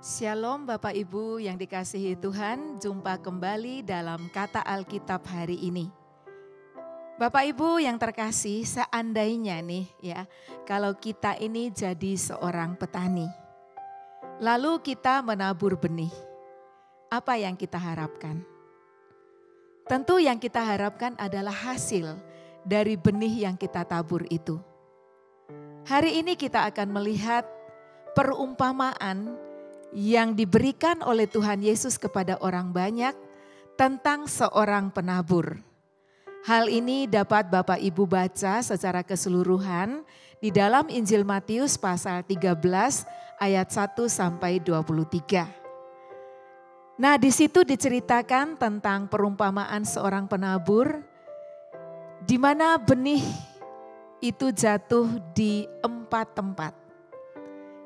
Shalom Bapak Ibu yang dikasihi Tuhan, jumpa kembali dalam Kata Alkitab hari ini. Bapak Ibu yang terkasih, seandainya nih ya, kalau kita ini jadi seorang petani, lalu kita menabur benih, apa yang kita harapkan? Tentu yang kita harapkan adalah hasil dari benih yang kita tabur itu. Hari ini kita akan melihat perumpamaan yang diberikan oleh Tuhan Yesus kepada orang banyak tentang seorang penabur. Hal ini dapat Bapak Ibu baca secara keseluruhan di dalam Injil Matius pasal 13 ayat 1 sampai 23. Nah, di situ diceritakan tentang perumpamaan seorang penabur di mana benih itu jatuh di 4 tempat.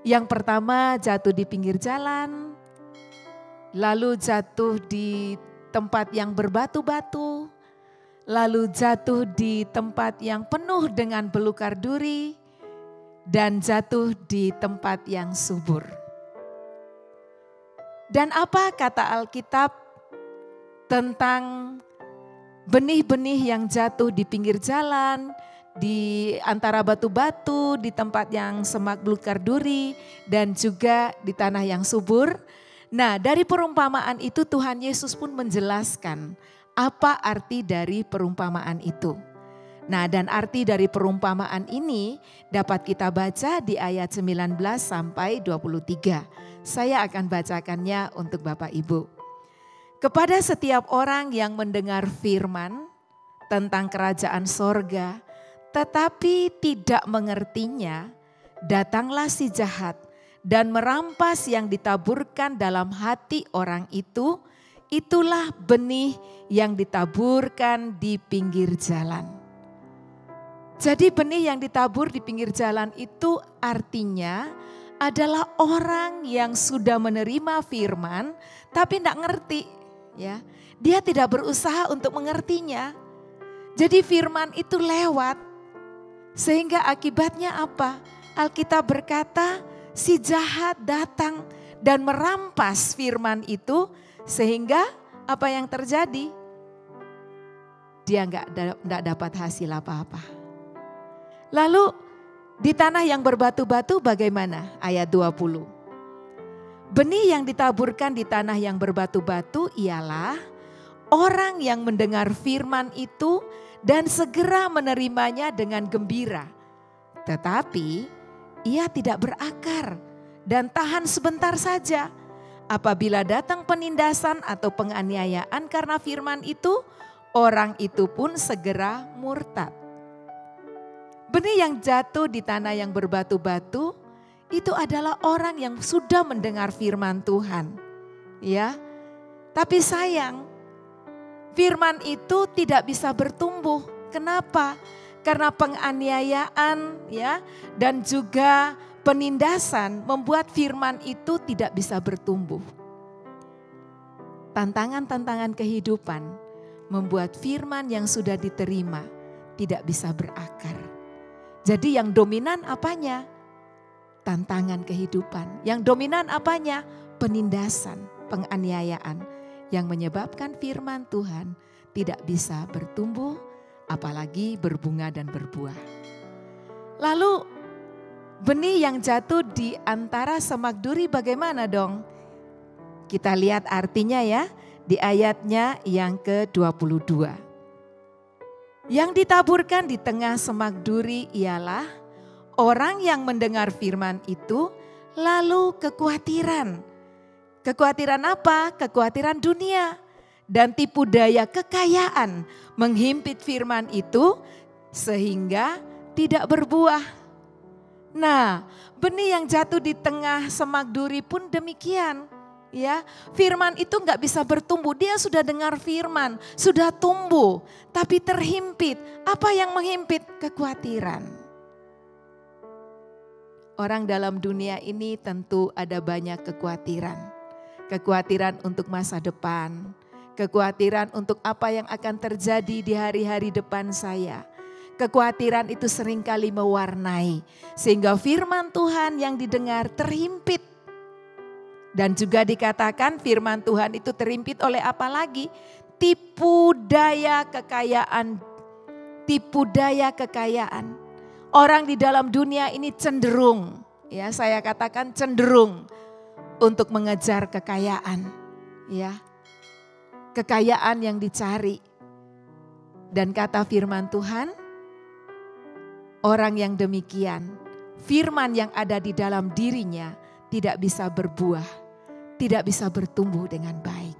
Yang pertama jatuh di pinggir jalan, lalu jatuh di tempat yang berbatu-batu, lalu jatuh di tempat yang penuh dengan belukar duri, dan jatuh di tempat yang subur. Dan apa kata Alkitab tentang benih-benih yang jatuh di pinggir jalan, di antara batu-batu, di tempat yang semak belukar duri, dan juga di tanah yang subur? Nah, dari perumpamaan itu Tuhan Yesus pun menjelaskan apa arti dari perumpamaan itu. Nah, dan arti dari perumpamaan ini dapat kita baca di ayat 19 sampai 23. Saya akan bacakannya untuk Bapak Ibu. Kepada setiap orang yang mendengar firman tentang kerajaan sorga, tetapi tidak mengertinya, datanglah si jahat dan merampas yang ditaburkan dalam hati orang itu. Itulah benih yang ditaburkan di pinggir jalan. Jadi benih yang ditabur di pinggir jalan itu artinya adalah orang yang sudah menerima firman tapi tidak ngerti, ya. Dia tidak berusaha untuk mengertinya. Jadi firman itu lewat. Sehingga akibatnya apa? Alkitab berkata si jahat datang dan merampas firman itu, sehingga apa yang terjadi? Dia enggak dapat hasil apa-apa. Lalu di tanah yang berbatu-batu bagaimana? Ayat 20. Benih yang ditaburkan di tanah yang berbatu-batu ialah orang yang mendengar firman itu dan segera menerimanya dengan gembira. Tetapi ia tidak berakar dan tahan sebentar saja. Apabila datang penindasan atau penganiayaan karena firman itu, orang itu pun segera murtad. Benih yang jatuh di tanah yang berbatu-batu itu adalah orang yang sudah mendengar firman Tuhan. Ya. Tapi sayang, firman itu tidak bisa bertumbuh. Kenapa? Karena penganiayaan ya dan juga penindasan membuat firman itu tidak bisa bertumbuh. Tantangan-tantangan kehidupan membuat firman yang sudah diterima tidak bisa berakar. Jadi yang dominan apanya? Tantangan kehidupan. Yang dominan apanya? Penindasan, penganiayaan. Yang menyebabkan firman Tuhan tidak bisa bertumbuh, apalagi berbunga dan berbuah. Lalu benih yang jatuh di antara semak duri bagaimana dong? Kita lihat artinya ya di ayatnya yang ke-22. Yang ditaburkan di tengah semak duri ialah orang yang mendengar firman itu lalu kekhawatiran. Kekhawatiran apa? Kekhawatiran dunia dan tipu daya kekayaan menghimpit firman itu sehingga tidak berbuah. Nah, benih yang jatuh di tengah semak duri pun demikian. Ya, firman itu nggak bisa bertumbuh. Dia sudah dengar firman, sudah tumbuh, tapi terhimpit. Apa yang menghimpit? Kekhawatiran. Orang dalam dunia ini tentu ada banyak kekhawatiran. Kekhawatiran untuk masa depan, kekhawatiran untuk apa yang akan terjadi di hari-hari depan saya. Kekhawatiran itu seringkali mewarnai, sehingga firman Tuhan yang didengar terhimpit. Dan juga dikatakan firman Tuhan itu terimpit oleh apa lagi? Tipu daya kekayaan. Tipu daya kekayaan. Orang di dalam dunia ini cenderung, ya saya katakan cenderung untuk mengejar kekayaan, ya. Kekayaan yang dicari. Dan kata firman Tuhan, orang yang demikian, firman yang ada di dalam dirinya tidak bisa berbuah, tidak bisa bertumbuh dengan baik.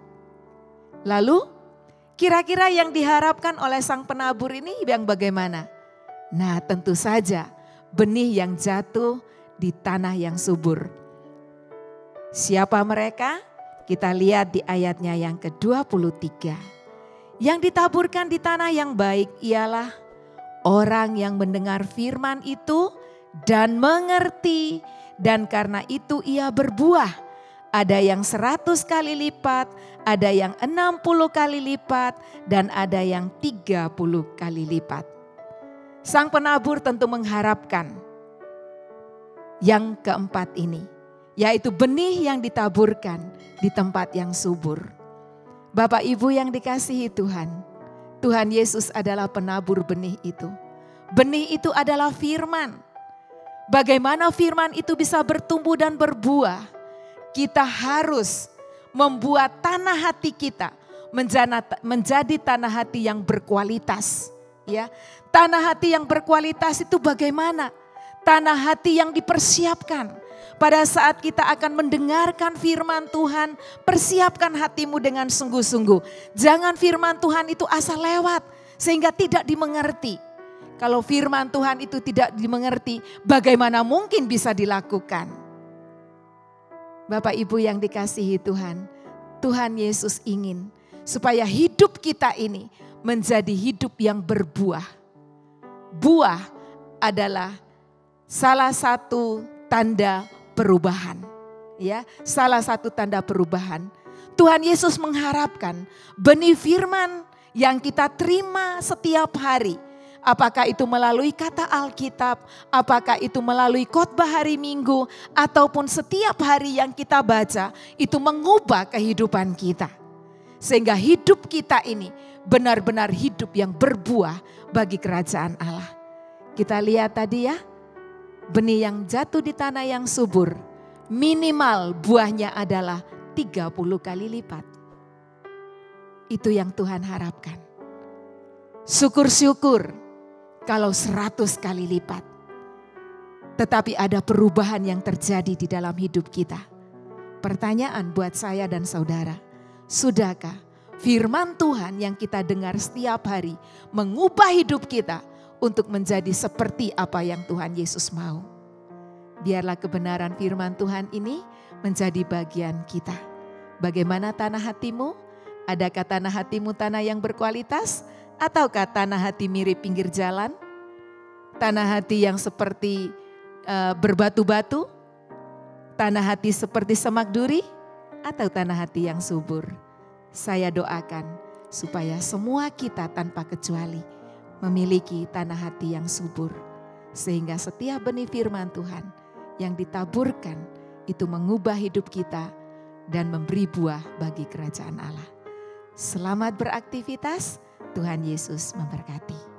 Lalu, kira-kira yang diharapkan oleh sang penabur ini yang bagaimana? Nah, tentu saja benih yang jatuh di tanah yang subur. Siapa mereka? Kita lihat di ayatnya yang ke-23. Yang ditaburkan di tanah yang baik ialah orang yang mendengar firman itu dan mengerti, dan karena itu ia berbuah. Ada yang 100 kali lipat, ada yang 60 kali lipat, dan ada yang 30 kali lipat. Sang penabur tentu mengharapkan yang keempat ini, yaitu benih yang ditaburkan di tempat yang subur. Bapak Ibu yang dikasihi Tuhan, Tuhan Yesus adalah penabur benih itu. Benih itu adalah firman. Bagaimana firman itu bisa bertumbuh dan berbuah? Kita harus membuat tanah hati kita menjadi tanah hati yang berkualitas. Ya, tanah hati yang berkualitas itu bagaimana? Tanah hati yang dipersiapkan. Pada saat kita akan mendengarkan firman Tuhan, persiapkan hatimu dengan sungguh-sungguh. Jangan firman Tuhan itu asal lewat sehingga tidak dimengerti. Kalau firman Tuhan itu tidak dimengerti, bagaimana mungkin bisa dilakukan? Bapak Ibu yang dikasihi Tuhan, Tuhan Yesus ingin supaya hidup kita ini menjadi hidup yang berbuah. Buah adalah salah satu tanda perubahan. Ya, salah satu tanda perubahan. Tuhan Yesus mengharapkan benih firman yang kita terima setiap hari. Apakah itu melalui kata Alkitab, apakah itu melalui khotbah hari Minggu, ataupun setiap hari yang kita baca, itu mengubah kehidupan kita. Sehingga hidup kita ini benar-benar hidup yang berbuah bagi kerajaan Allah. Kita lihat tadi ya, benih yang jatuh di tanah yang subur, minimal buahnya adalah 30 kali lipat. Itu yang Tuhan harapkan. Syukur-syukur kalau 100 kali lipat. Tetapi ada perubahan yang terjadi di dalam hidup kita. Pertanyaan buat saya dan saudara, sudahkah firman Tuhan yang kita dengar setiap hari mengubah hidup kita untuk menjadi seperti apa yang Tuhan Yesus mau? Biarlah kebenaran firman Tuhan ini menjadi bagian kita. Bagaimana tanah hatimu? Adakah tanah hatimu tanah yang berkualitas? Ataukah tanah hati mirip pinggir jalan? Tanah hati yang seperti berbatu-batu? Tanah hati seperti semak duri? Atau tanah hati yang subur? Saya doakan supaya semua kita tanpa kecuali memiliki tanah hati yang subur. Sehingga setiap benih firman Tuhan yang ditaburkan itu mengubah hidup kita dan memberi buah bagi kerajaan Allah. Selamat beraktivitas. Tuhan Yesus memberkati.